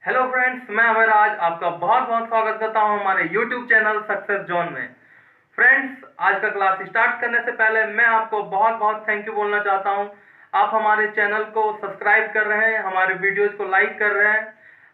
Hello friends, मैं अमराज आपका बहुत बहुत स्वागत करता हूं हमारे यूट्यूब चैनल सक्सेस जोन में। फ्रेंड्स, आज का क्लास स्टार्ट करने से पहले मैं आपको बहुत बहुत थैंक यू बोलना चाहता हूं। आप हमारे चैनल को सब्सक्राइब कर रहे हैं, हमारे वीडियोज को लाइक कर रहे हैं,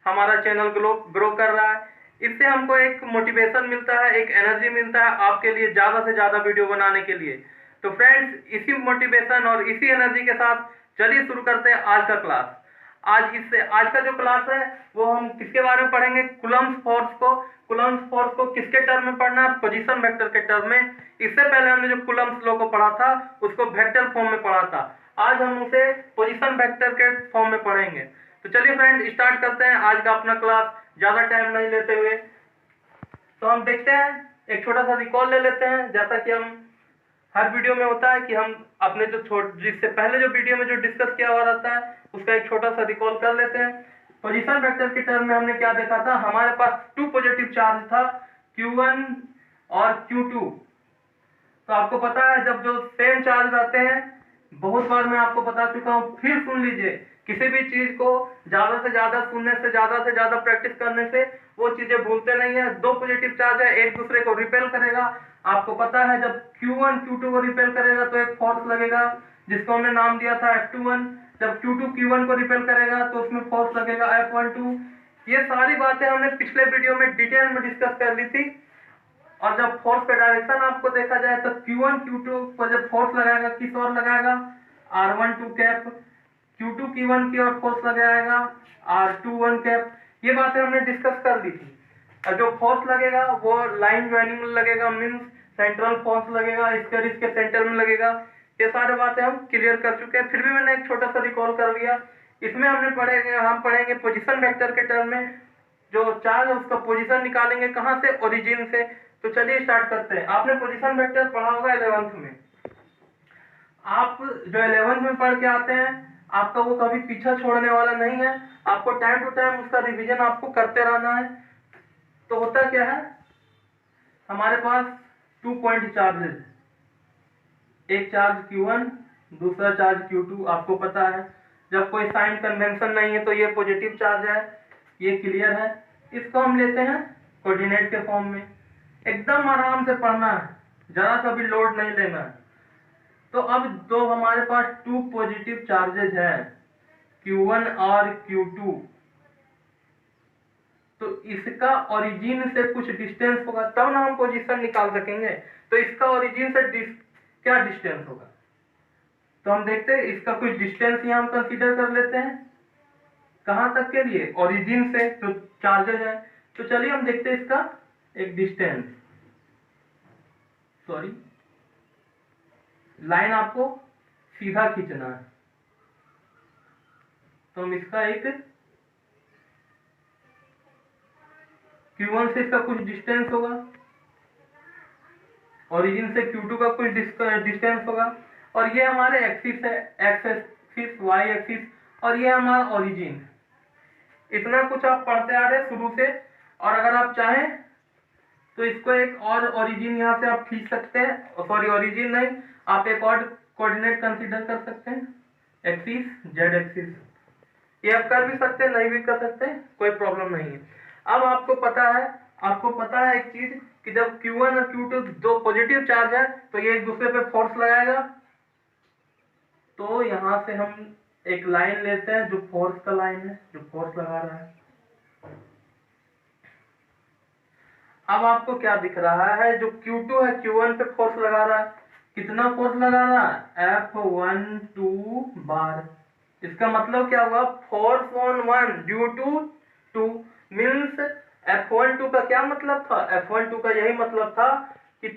हमारा चैनल ग्रो कर रहा है। इससे हमको एक मोटिवेशन मिलता है, एक एनर्जी मिलता है आपके लिए ज़्यादा से ज़्यादा वीडियो बनाने के लिए। तो फ्रेंड्स, इसी मोटिवेशन और इसी एनर्जी के साथ चलिए शुरू करते हैं आज का क्लास। आज का जो क्लास है वो हम किसके बारे में पढ़ेंगे? कूलम्ब्स फोर्स को। कूलम्ब्स फोर्स को किसके टर्म में पढ़ना है? पोजीशन वेक्टर के टर्म में। इससे पहले हमने जो कूलम्ब्स लॉ को पढ़ा था उसको वेक्टर फॉर्म में पढ़ा था। आज हम उसे पोजीशन वेक्टर के फॉर्म में पढ़ेंगे। तो चलिए फ्रेंड, स्टार्ट करते हैं आज का अपना क्लास, ज्यादा टाइम नहीं लेते हुए। तो हम देखते हैं, एक छोटा सा रिकॉल ले लेते हैं। जैसा कि हम हर वीडियो में होता है कि हम अपने जिससे पहले जो वीडियो में जो डिस्कस किया हुआ रहता है उसका एक छोटा सा रिकॉल कर लेते हैं। पोजीशन वेक्टर के टर्म में हमने क्या देखा था? हमारे पास टू पॉजिटिव चार्ज था, Q1 और Q2। तो आपको पता है जब जो सेम चार्ज रहते हैं, बहुत बार मैं आपको बता चुका हूँ, फिर सुन लीजिए, किसी भी चीज को ज्यादा से ज्यादा सुनने से ज्यादा प्रैक्टिस करने से वो चीजें भूलते नहीं है। दो पॉजिटिव चार्ज है, एक दूसरे को रिपेल करेगा। आपको पता है जब Q1 Q2 को रिपेल करेगा तो एक फोर्स लगेगा जिसको हमने नाम दिया था F21। जब Q2 Q1 को रिपेल करेगा तो उसमें फोर्स लगेगा F12। ये सारी बातें हमने पिछले वीडियो में डिटेल में डिस्कस कर ली थी। और जब फोर्स का डायरेक्शन आपको देखा जाए तो Q1 Q2 पर जब फोर्स लगाएगा, किस ओर लगाएगा? R12 cap. Q2 Q1 की ओर फोर्स लगाएगा R21 कैप। ये बातें हमने डिस्कस कर ली थी। और जो फोर्स लगेगा वो लाइन ज्वाइनिंग में लगेगा, मींस सेंट्रल फोर्स लगेगा, इसके सेंटर में लगेगा। ये सारी बातें हम क्लियर कर चुके हैं, फिर भी मैंने एक छोटा सा रिकॉल कर लिया। इसमें हम पढ़ेंगे पोजीशन वेक्टर के टर्म में। जो चार्ज है उसका पोजीशन निकालेंगे, कहां से? ओरिजिन से। तो चलिए स्टार्ट करते हैं। आपने पोजीशन वेक्टर पढ़ा होगा 11th में। आप जो 11th में पढ़ के आते हैं, आपका वो कभी पीछा छोड़ने वाला नहीं है। आपको टाइम टू टाइम उसका रिवीजन आपको करते रहना है। तो होता क्या है, हमारे पास 2 पॉइंट चार्जेस, एक चार्ज Q1, दूसरा चार्ज Q2। आपको पता है जब कोई साइन कन्वेंशन नहीं है तो ये पॉजिटिव चार्ज है, ये क्लियर है। इसको हम लेते हैं कोऑर्डिनेट के फॉर्म में। एकदम आराम से पढ़ना है, जरा सा भी लोड नहीं लेना है। तो अब दो हमारे पास टू पॉजिटिव चार्जेस हैं, Q1 और Q2। तो इसका ओरिजिन से कुछ डिस्टेंस होगा तब ना हम पोजीशन निकाल सकेंगे। तो इसका ओरिजिन से क्या डिस्टेंस होगा? तो हम देखते हैं, इसका कुछ डिस्टेंस यहाँ हम कंसीडर कर लेते हैं। कहां तक के लिए? ओरिजिन से जो चार्जेस है। तो चलिए हम देखते हैं इसका एक डिस्टेंस, सॉरी, लाइन आपको सीधा खींचना है। तो हम इसका एक Q1 से इसका कुछ डिस्टेंस होगा, ओरिजिन से Q2 का कुछ डिस्टेंस होगा, और ये हमारे एक्सिस है, एक्स एक्सिस, वाई एक्सिस, और ये हमारा ओरिजिन। इतना कुछ आप पढ़ते आ रहे हैं शुरू से। और अगर आप चाहें तो इसको एक और ओरिजिन यहाँ से आप खींच सकते हैं, सॉरी ओरिजिन नहीं, आप एक और कोऑर्डिनेट कंसीडर कर सकते हैं, एक्सिस, जेड एक्सिस। ये आप कर भी सकते हैं, नहीं भी कर सकते, कोई प्रॉब्लम नहीं है। अब आपको पता है एक चीज कि जब Q1 और Q2 दो पॉजिटिव चार्ज है तो ये एक दूसरे पे फोर्स लगाएगा। तो यहां से हम एक लाइन लेते हैं जो फोर्स का लाइन है, जो फोर्स लगा रहा है। अब आपको क्या दिख रहा है? जो Q2 है Q1 पे फोर्स लगा रहा है। कितना फोर्स लगा रहा है? F12 बार। इसका मतलब क्या हुआ? Force on 1 due to 2 means F12 का क्या मतलब था? F12 का यही मतलब था कि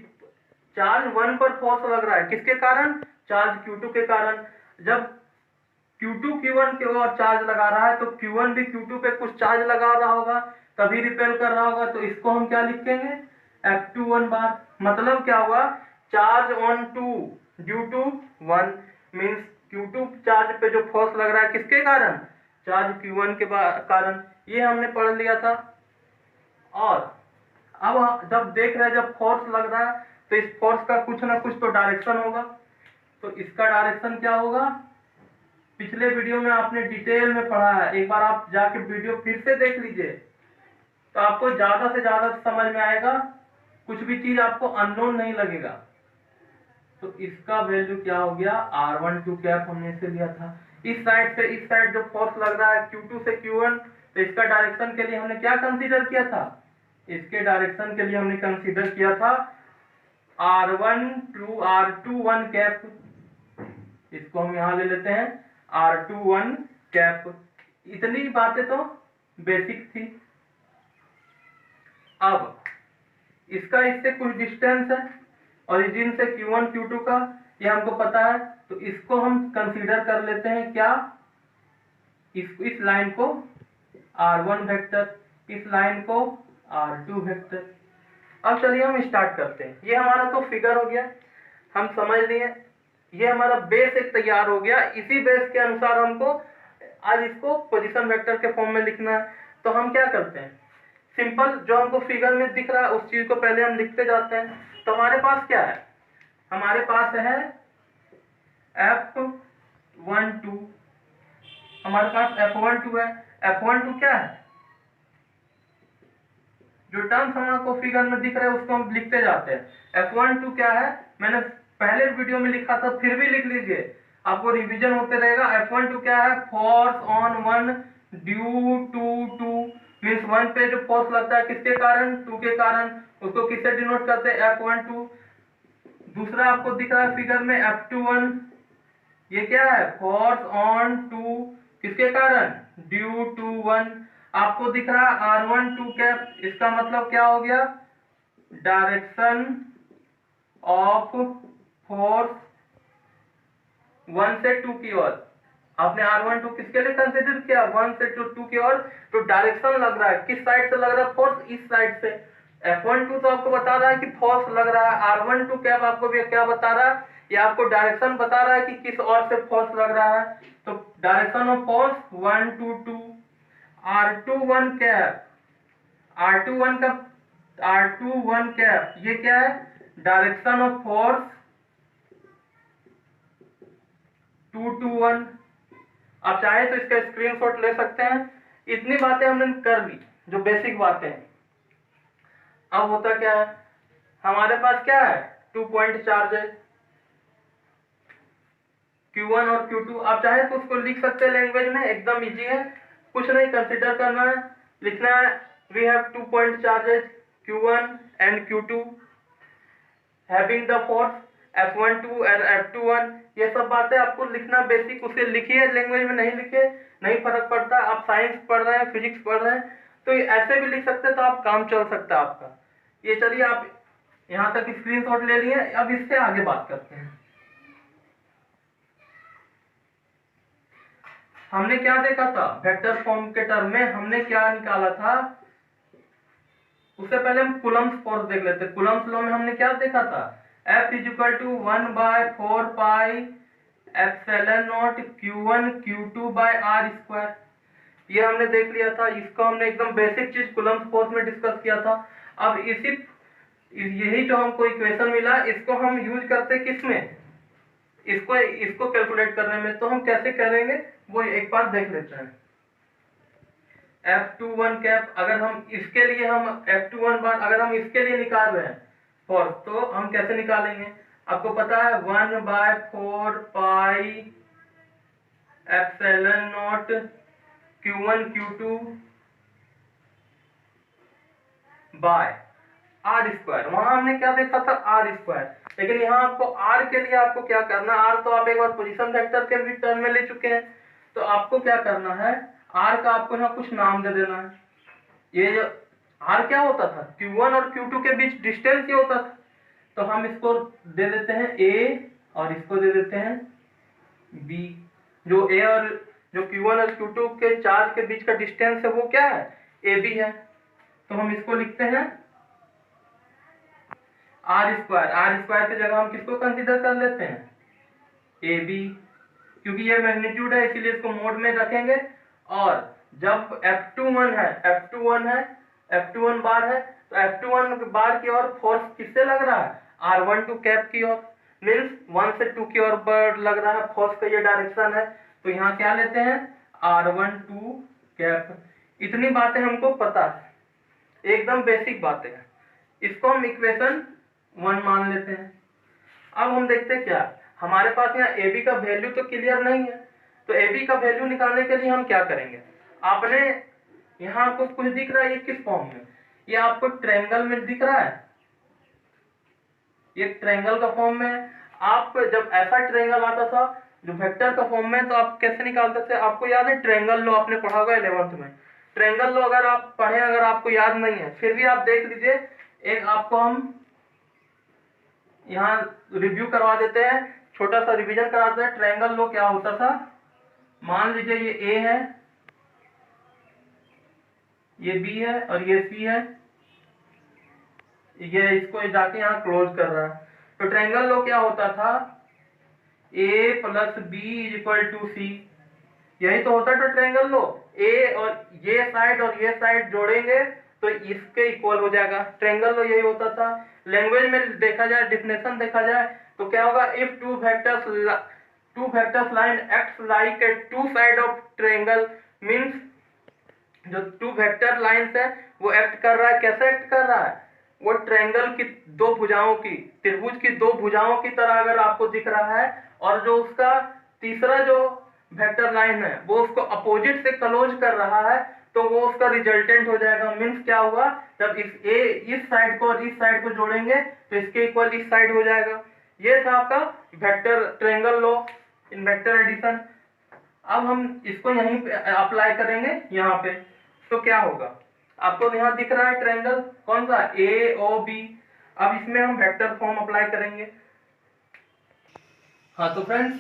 चार्ज 1 पर फोर्स लग रहा है, किसके कारण? चार्ज Q2 के कारण। जब Q2 Q1 के ओर चार्ज लगा रहा है तो Q1 भी Q2 पे कुछ चार्ज लगा रहा होगा, तभी रिपेल कर रहा होगा। तो इसको हम क्या लिखेंगे? F21 बार। मतलब क्या हुआ? Charge on 2 due to 1 means Q2 charge पे जो फोर्स लग रहा है, किसके कारण? चार्ज Q1 के कारण। ये हमने पढ़ लिया था। और अब जब देख रहे हैं, जब फोर्स लग रहा है तो इस फोर्स का कुछ ना कुछ तो डायरेक्शन होगा। तो इसका डायरेक्शन क्या होगा? पिछले वीडियो में आपने डिटेल में पढ़ा है, एक बार आप जाके वीडियो फिर से देख लीजिए तो आपको ज्यादा से ज्यादा समझ में आएगा, कुछ भी चीज आपको अननोन नहीं लगेगा। तो इसका वैल्यू क्या हो गया, R12 कैप हमने इसे लिया था। इस साइड से इस साइड जो फोर्स लग रहा है Q2 से Q1, तो इसका डायरेक्शन के लिए हमने क्या कंसीडर किया था, इसके डायरेक्शन के लिए हमने कंसीडर किया था R21 कैप। इसको हम यहां ले लेते हैं R21 कैप। इतनी बातें तो बेसिक थी। अब इसका इससे कुछ डिस्टेंस है, ओरिजिन से Q1 Q2 का, ये हमको पता है, तो इसको हम कंसीडर कर लेते हैं क्या, इस लाइन को R1 वेक्टर, इस लाइन को R2 वेक्टर। अब चलिए हम स्टार्ट करते हैं। ये हमारा तो फिगर हो गया, हम समझ लिए, ये हमारा बेस एक तैयार हो गया। इसी बेस के अनुसार हमको आज इसको पोजीशन वेक्टर के फॉर्म में लिखना है। तो हम क्या करते हैं, सिंपल जो हमको फिगर में दिख रहा है उस चीज को पहले हम लिखते जाते हैं। तो हमारे पास क्या है, हमारे पास है F12, हमारे पास F12 है। F12 क्या है, जो टर्म्स हमारे फिगर में दिख रहे हैं उसको हम लिखते जाते हैं। F12 क्या है, मैंने पहले वीडियो में लिखा था, फिर भी लिख लीजिए, आपको रिवीजन होते रहेगा। F12 क्या है, force on one due to two, means one पे जो फोर्स लगता है किसके कारण, टू के कारण, उसको किससे डिनोट करते हैं, F12। दूसरा आपको दिख रहा है फिगर में F21, ये क्या है, फोर्स ऑन टू किसके कारण, ड्यू टू वन। आपको दिख रहा है R12 कैप, इसका मतलब क्या हो गया, डायरेक्शन ऑफ फोर्स 1 से 2 की ओर। आपने R12 किसके लिए कंसीडर किया, 1 से 2 की ओर, तो डायरेक्शन लग रहा है, किस साइड से लग रहा है फोर्स, इस साइड से। F12 तो आपको बता रहा है कि फोर्स लग रहा है, R12 कैप आपको भी क्या बता रहा है, ये आपको डायरेक्शन बता रहा है कि किस ओर से फोर्स लग रहा है। तो direction of force 1 to 2। R21 cap, R21 cap ये क्या है, डायरेक्शन ऑफ फोर्स 2 to 1। आप चाहे तो इसका स्क्रीनशॉट ले सकते हैं। इतनी बातें हमने कर ली जो बेसिक बातें हैं। अब होता क्या है, हमारे पास क्या है, 2 पॉइंट चार्ज है Q1 और Q2। आप चाहे तो उसको लिख सकते हैं लैंग्वेज में, एकदम इजी है, कुछ नहीं कंसीडर करना है, लिखना है we have 2 point charges Q1 and Q2 having the force F12 and F21। ये सब बातें आपको लिखना बेसिक, उसे लिखिए, लैंग्वेज में नहीं लिखे नहीं फर्क पड़ता। आप साइंस पढ़ रहे हैं, फिजिक्स पढ़ रहे हैं, तो ऐसे भी लिख सकते हैं, तो आप काम चल सकता है आपका। ये चलिए आप यहाँ तक स्क्रीनशॉट ले लिए, अब इससे आगे बात करते हैं। हमने क्या देखा था, वेक्टर फॉर्म के टर्म में हमने क्या निकाला था, उससे पहले हम कूलम्ब्स फोर्स देख लेते हैं। कूलम्ब्स लॉ में हमने क्या देखा था, F = 1/4 pi epsilon naught Q1 Q2 R²। ये हमने देख लिया था, इसको हमने एकदम बेसिक चीज कूलम्ब्स फोर्स में डिस्कस किया था। अब यही जो हमको इक्वेशन मिला, इसको हम यूज करते किस में, इसको कैलकुलेट करने में। तो हम कैसे करेंगे वो एक बार देख लेते हैं। F21 कैप, अगर हम इसके लिए F21 बार अगर हम इसके लिए निकाल रहे हैं फोर्स, तो हम कैसे निकालेंगे, आपको पता है 1/4 pi epsilon naught Q1 Q2 R²। वहां हमने क्या देखा था, R², लेकिन यहाँ आपको R के लिए आपको क्या करना, R तो आप एक बार पोजीशन वेक्टर के भी टर्म में ले चुके हैं, तो आपको क्या करना है, R का आपको यहाँ कुछ नाम दे देना है। ये जो R क्या होता था, Q1 और Q2 के बीच डिस्टेंस ये होता था, तो हम इसको दे देते हैं A और इसको दे देते हैं B। जो A और जो Q1 और Q2 के चार्ज के बीच का डिस्टेंस है वो क्या है, AB है। तो हम इसको लिखते हैं R² की जगह हम किसको कंसीडर कर लेते हैं, AB, क्योंकि ये मैग्नीट्यूड है इसीलिए इसको मोड में रखेंगे। और जब F21 बार है, तो F21 बार की ओर फोर्स किससे लग रहा है, R12 कैप की ओर, मीन्स 1 से 2 की ओर लग रहा है फोर्स का, ये डायरेक्शन है। तो यहाँ क्या लेते हैं, r12 कैप। इतनी बातें हमको पता है, एकदम बेसिक बातें हैं। इसको हम इक्वेशन 1 मान लेते हैं। अब हम देखते हैं क्या, हमारे पास यहाँ ए बी का वैल्यू तो क्लियर नहीं है, तो ए बी का वैल्यू निकालने के लिए हम क्या करेंगे। आपने यहाँ आपको कुछ दिख रहा है, ये किस फॉर्म में, ये आपको ट्रायंगल में दिख रहा है, ये ट्रायंगल का फॉर्म में। आप जब ऐसा ट्रायंगल आता था जो वेक्टर का फॉर्म में, तो आप कैसे निकालते थे, आपको याद है ट्रायंगल लॉ आपने पढ़ा होगा 11th में। ट्रायंगल लॉ अगर आप पढ़े, अगर आपको याद नहीं है फिर भी आप देख लीजिए, एक आपको हम यहाँ रिव्यू करवा देते हैं, छोटा सा रिवीजन कराते हैं। ट्रायंगल लो क्या होता था, मान लीजिए ये ए है, ये बी है और ये सी है, ये इसको जाके यहाँ क्लोज कर रहा है। तो ट्रायंगल लो क्या होता था, A plus B is equal to C, यही तो होता था ट्रायंगल लो। ए और ये साइड जोड़ेंगे तो इसके इक्वल हो जाएगा, ट्रायंगल लो यही होता था। लैंग्वेज में देखा जाए, डिफिनेशन देखा जाए तो क्या होगा, if two vectors line act like a two side of triangle, means जो टू वेक्टर लाइंस है वो एक्ट कर रहा है, कैसे एक्ट कर रहा है, वो ट्रायंगल की दो भुजाओं की, त्रिभुज की दो भुजाओं की तरह अगर आपको दिख रहा है, और जो उसका तीसरा जो वेक्टर लाइन है वो उसको अपोजिट से क्लोज कर रहा है, तो वो उसका रिजल्टेंट हो जाएगा। मींस क्या हुआ, जब इस साइड को और इस साइड को जोड़ेंगे तो इसके इक्वल इस साइड हो जाएगा। ये था आपका vector triangle law in vector addition. अब हम इसको यहीं पे अप्लाई करेंगे यहाँ पे, तो क्या होगा, आपको यहाँ दिख रहा है ट्रायंगल कौन सा, ए ओ बी। अब इसमें हम वेक्टर फॉर्म अप्लाई करेंगे। हाँ तो फ्रेंड्स,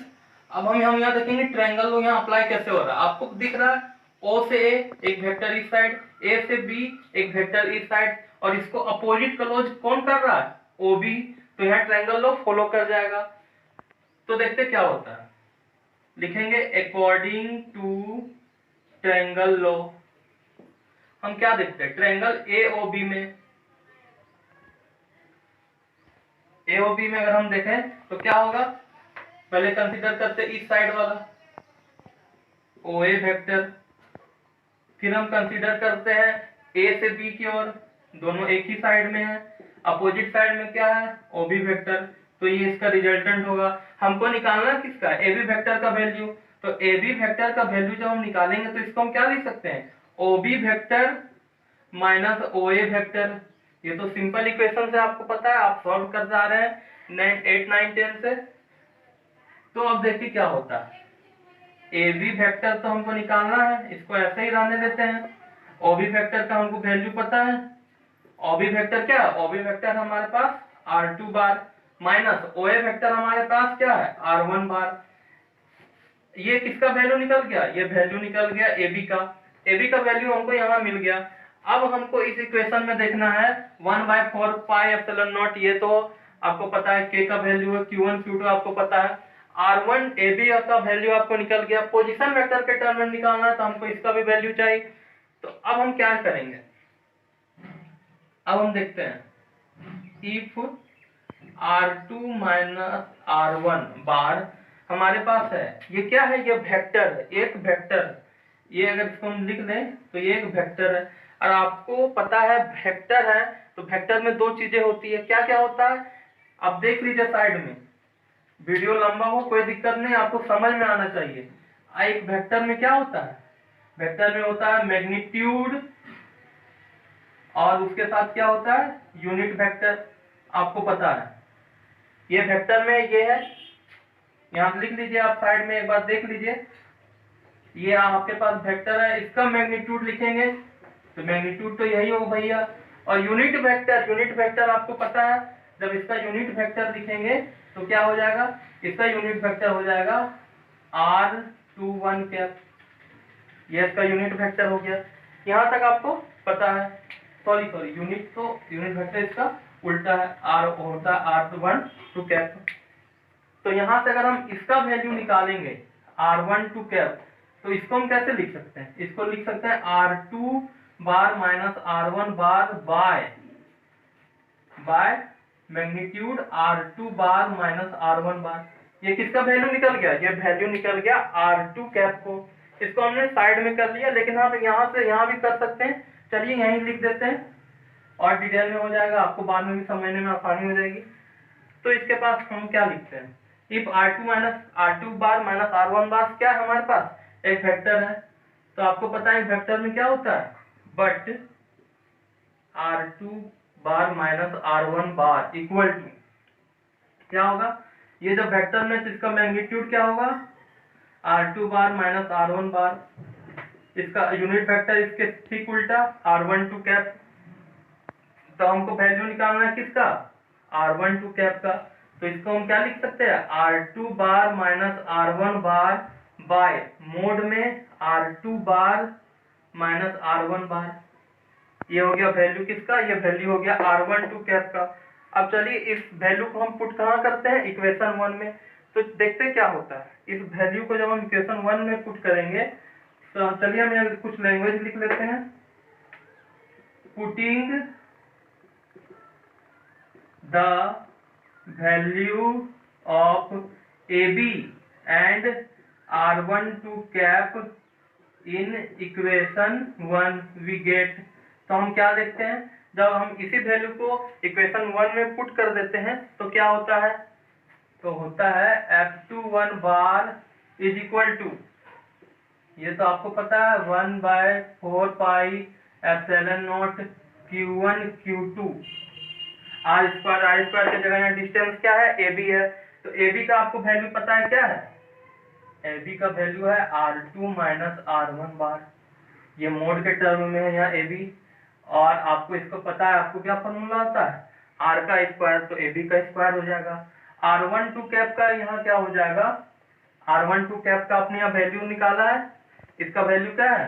अब हम यहाँ देखेंगे ट्रायंगल को यहाँ अप्लाई कैसे हो रहा है। आपको दिख रहा है O से A एक वेक्टर इस साइड, A से B एक वेक्टर इस साइड, और इसको अपोजिट क्लोज कौन कर रहा है, OB। तो यहाँ ट्रायंगल लॉ फॉलो कर जाएगा। तो देखते क्या होता है, लिखेंगे अकॉर्डिंग टू ट्रायंगल लॉ। हम क्या देखते हैं, ट्रायंगल AOB में अगर हम देखें तो क्या होगा, पहले कंसीडर करते इस साइड वाला OA वेक्टर, फिर हम कंसीडर करते हैं A से B की ओर, दोनों एक ही साइड में है, अपोजिट साइड में क्या है, OB वेक्टर। तो ये इसका रिजल्टेंट होगा। हमको निकालना किसका, AB वेक्टर का वैल्यू। तो AB वेक्टर का वैल्यू जब हम निकालेंगे तो इसको हम क्या लिख सकते हैं, OB vector minus OA vector. ये तो सिंपल इक्वेशन से आपको पता है, आप सॉल्व कर जा रहे हैं 8, 9, 10 से। तो अब देखिए क्या होता है, AB वेक्टर तो हमको निकालना है, इसको ऐसे ही रहने देते हैं। OB वेक्टर का हमको वैल्यू पता है, OB वेक्टर क्या है, OB वेक्टर हमारे पास R2 bar minus OA vector हमारे पास क्या है, R1 बार। ये किसका वैल्यू निकल गया, ये वैल्यू निकल गया AB का। AB का वैल्यू हमको यहाँ मिल गया। अब हमको इस इक्वेशन में देखना है 1/4 पाई एप्सिलॉन नॉट, ये तो आपको पता है K का वैल्यू है, Q1 Q2 आपको पता है, R1 AB का वैल्यू आपको निकल गया। पोजीशन वेक्टर के टर्म में निकालना है तो हमको इसका भी वैल्यू चाहिए। तो अब हम क्या करेंगे, अब हम देखते हैं इफ R2 माइनस R1 बार हमारे पास है, ये क्या है, ये वेक्टर है, एक वेक्टर। ये अगर इसको हम लिख दें तो ये एक वेक्टर है, और आपको पता है वेक्टर है तो वेक्टर में दो चीजें होती है, क्या क्या होता है, अब देख लीजिए साइड में, वीडियो लंबा हो कोई दिक्कत नहीं, आपको समझ में आना चाहिए। एक वेक्टर में क्या होता है, वेक्टर में होता है मैग्नीट्यूड, और उसके साथ क्या होता है, यूनिट वेक्टर। आपको पता है ये वेक्टर में ये है, यहाँ लिख लीजिए, आप साइड में एक बार देख लीजिए, ये आपके पास वेक्टर है, इसका मैग्नीट्यूड लिखेंगे तो मैग्नीट्यूड तो यही होगा भैया। और यूनिट वेक्टर आपको पता है, जब इसका यूनिट वेक्टर लिखेंगे तो क्या हो जाएगा, इसका यूनिट वेक्टर हो जाएगा R21 कैप, ये इसका यूनिट वेक्टर हो गया। यहाँ तक आपको पता है, सॉरी यूनिट वेक्टर इसका उल्टा है, R होता है R12 कैप। तो यहाँ से अगर हम इसका वैल्यू निकालेंगे R12 कैप, तो इसको हम कैसे लिख सकते हैं, इसको लिख सकते हैं R2 bar minus R1 bar by magnitude R2 bar minus R1 बार। ये किसका वैल्यू निकल गया, ये वैल्यू निकल गया R2 कैप को। इसको हमने साइड में कर लिया, लेकिन आप यहाँ से यहाँ भी कर सकते हैं। चलिए यहीं लिख देते हैं और डिटेल में हो जाएगा, आपको बाद में भी समझने में आसानी हो जाएगी। तो इसके पास हम क्या लिखते हैं, if R2 bar minus R1 बार क्या है हमारे पास, एक वेक्टर है। तो आपको पता है वेक्टर में क्या होता है, but R2 bar minus R1 bar equal to क्या होगा, ये जब वेक्टर में तो इसका मैग्नीट्यूड क्या होगा, R2 बार माइनस R1 बार, इसका यूनिट वेक्टर इसके ठीक उल्टा R12 कैप। तो हमको वैल्यू निकालना है किसका, R12 कैप का। तो इसको हम क्या लिख सकते हैं, R2 बार माइनस R1 बार बाय मोड में R2 बार माइनस R1 बार। ये हो गया वैल्यू किसका, ये वैल्यू हो गया R12 कैप का। अब चलिए इस वैल्यू को हम पुट कहाँ करते हैं, इक्वेशन 1 में। तो देखते क्या होता है, इस वैल्यू को जब हम इक्वेशन 1 में पुट करेंगे, तो चलिए हम यहाँ कुछ लैंग्वेज लिख लेते हैं। Putting the value of AB and R12 cap in equation 1 we get. तो हम क्या देखते हैं, जब हम इसी वैल्यू को इक्वेशन 1 में पुट कर देते हैं तो क्या होता है, तो होता है F21 bar is equal to, ये तो आपको पता है 1/4 pi epsilon naught Q1 Q2 R square की जगह यहाँ डिस्टेंस क्या है, AB है। तो AB का आपको वैल्यू पता है क्या है, AB का वैल्यू है R2 माइनस R1 बार। ये मोड के टर्म में है यहाँ AB, और आपको इसको पता है, आपको क्या फॉर्मूला आता है, R का स्क्वायर, तो AB का स्क्वायर हो जाएगा। R12 कैप का यहाँ क्या हो जाएगा, R12 कैप का आपने यहाँ वैल्यू निकाला है, इसका वैल्यू क्या है,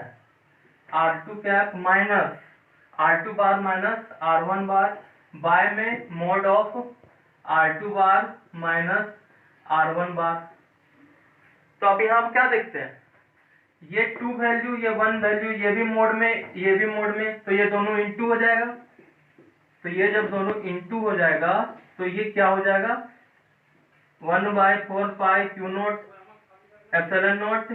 R2 cap minus R2 bar minus R1 बार बाय में mode of R2 bar minus R1 बार। तो अब यहाँ हम क्या देखते हैं, ये 2 वैल्यू, ये 1 वैल्यू, ये भी मोड में, ये भी मोड में, तो ये दोनों इनटू हो जाएगा। तो ये जब दोनों इनटू हो जाएगा तो ये क्या हो जाएगा, 1/4 pi Q naught epsilon naught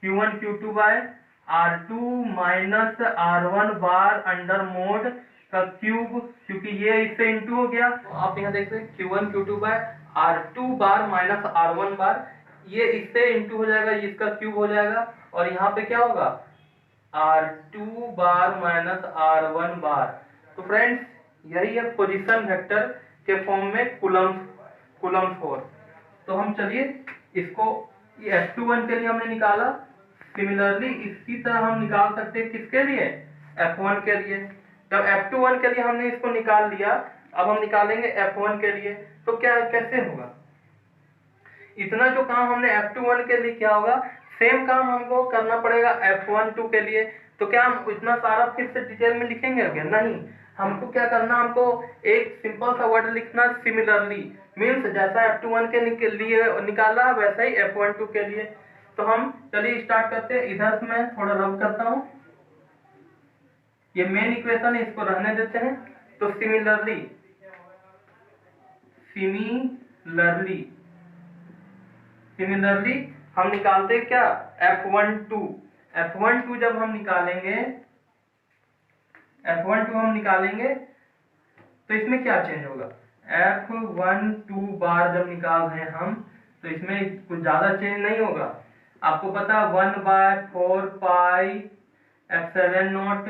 Q1 Q2 by R2 minus R1 bar under mod का क्यूब, क्योंकि ये इससे इनटू हो गया। तो आप यहाँ देख रहे हैं Q1 Q2 by R2 bar minus R1 बार, ये इससे इनटू हो जाएगा, इसका क्यूब हो जाएगा, और यहाँ पे क्या होगा R2 बार माइनस R1 बार। तो फ्रेंड्स यही है पोजीशन वेक्टर के फॉर्म में कूलम्ब फोर्स। तो हम चलिए इसको, ये F21 के लिए हमने निकाला, सिमिलरली इसी तरह हम निकाल सकते हैं किसके लिए, F1 के लिए। जब F21 के लिए हमने इसको निकाल लिया, अब हम निकालेंगे F1 के लिए। तो क्या कैसे होगा, इतना जो काम हमने F21 के लिए किया होगा, सेम काम हमको करना पड़ेगा F12 के लिए। तो क्या हम इतना सारा फिर से डिटेल में लिखेंगे क्या, नहीं, हमको क्या करना, हमको एक सिंपल सा वर्ड लिखना, सिमिलरली मीन्स जैसा F21 के लिए निकाला वैसा ही F12 के लिए। तो हम चलिए स्टार्ट करते हैं, इधर से मैं थोड़ा रब करता हूँ, ये मेन इक्वेशन है, इसको रहने देते हैं। तो सिमिलरली हम निकालते क्या, F12 जब हम निकालेंगे तो इसमें क्या चेंज होगा, F12 बार जब निकाल रहे हैं हम, तो इसमें कुछ ज्यादा चेंज नहीं होगा। आपको पता है 1/4 pi epsilon naught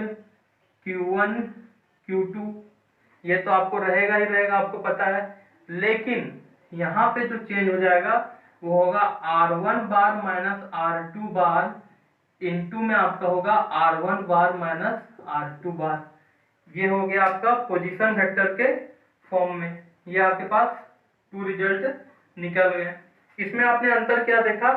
Q1 Q2, ये तो आपको रहेगा ही रहेगा, आपको पता है। लेकिन यहाँ पे जो चेंज हो जाएगा वो होगा R1 बार माइनस R2 बार इनटू में आपका होगा R1 बार माइनस R2 बार। ये हो गया आपका पोजीशन वेक्टर के फॉर्म में। ये आपके पास 2 रिजल्ट निकल गए। इसमें आपने अंतर क्या देखा,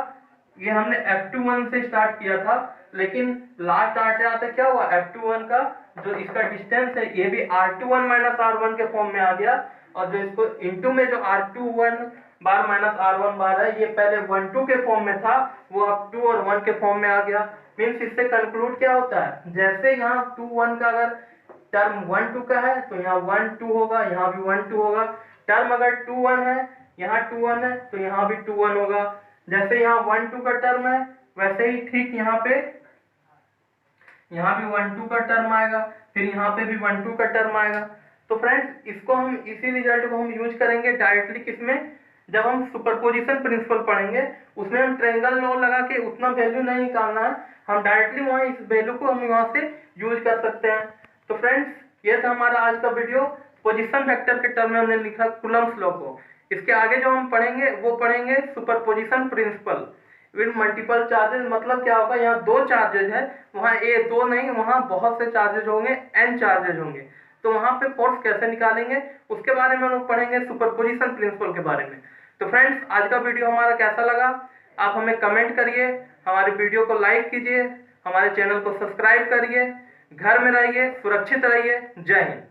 ये हमने F21 से स्टार्ट किया था, लेकिन लास्ट आते आते क्या हुआ, F21 का जो इसका डिस्टेंस है ये भी R21 माइनस R1 के फॉर्म में आ गया, और जो इसको इनटू में जो R21 बार माइनस R1 बार है, ये पहले 1-2 के फॉर्म में था, वो अब 2 और 1 के फॉर्म में आ गया। मीन्स इससे कंक्लूड क्या होता है, जैसे यहाँ 2-1 का अगर टर्म 1-2 का है तो यहाँ 1-2 होगा, यहाँ भी 1-2 होगा। टर्म अगर 2-1 है, यहाँ 2 1 है तो यहाँ भी 2 1 होगा। जैसे यहाँ 1 2 का टर्म है वैसे ही ठीक यहाँ भी 1 2 का टर्म आएगा, फिर यहाँ पे भी 1 2 का टर्म आएगा। तो फ्रेंड्स इसको हम इसी रिजल्ट को हम यूज करेंगे डायरेक्टली किसमें, जब हम सुपरपोजिशन प्रिंसिपल पढ़ेंगे उसमें हम ट्रायंगल लॉ लगा के उतना वैल्यू नहीं निकालना है, हम डायरेक्टली वहाँ इस वैल्यू को हम वहाँ से यूज कर सकते हैं। तो फ्रेंड्स ये था हमारा आज का वीडियो, पोजीशन वेक्टर के टर्म में हमने लिखा कूलम्ब्स लॉ को। इसके आगे जो हम पढ़ेंगे वो पढ़ेंगे superposition principle with multiple charges. मतलब क्या होगा, यहाँ 2 चार्जेज है, वहाँ दो नहीं, वहाँ बहुत से चार्जेज होंगे, n चार्जेज होंगे, तो वहाँ पे फोर्स कैसे निकालेंगे उसके बारे में हम लोग पढ़ेंगे, सुपरपोजिशन प्रिंसिपल के बारे में। तो फ्रेंड्स आज का वीडियो हमारा कैसा लगा आप हमें कमेंट करिए, हमारे वीडियो को लाइक कीजिए, हमारे चैनल को सब्सक्राइब करिए, घर में रहिए, सुरक्षित रहिए। जय हिंद।